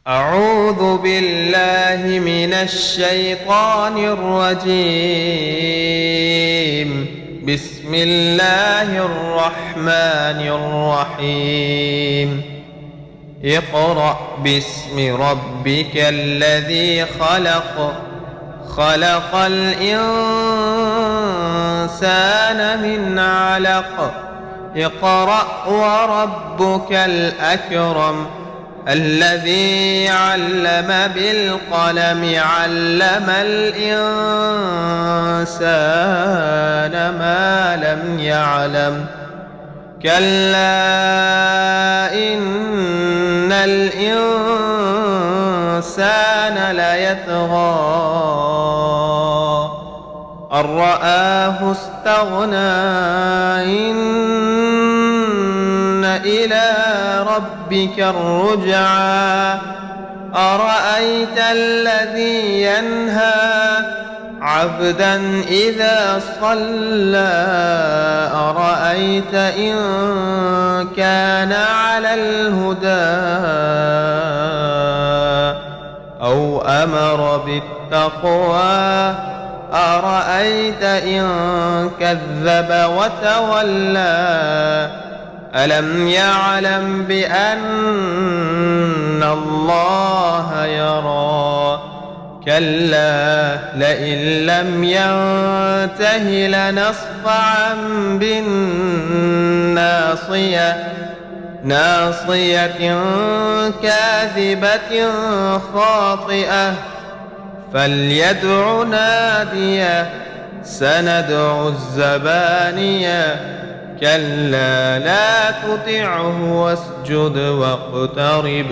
أعوذ بالله من الشيطان الرجيم. بسم الله الرحمن الرحيم. اقرأ باسم ربك الذي خلق، خلق الإنسان من علق. اقرأ وربك الأكرم الذي علم بالقلم، علم الإنسان ما لم يعلم. كلا إن الإنسان ليطغى أن رآه استغنى، إن إلى ربك الرجعى. أرأيت الذي ينهى عبدا إذا صلى، أرأيت إن كان على الهدى أو أمر بالتقوى، أرأيت إن كذب وتولى. ألم يعلم بأن الله يرى؟ كلا لئن لم ينته لنصفعا بالناصية، ناصية كاذبة خاطئة. فليدع ناديه، سندع الزبانية. كلا لا تطعه واسجد واقترب.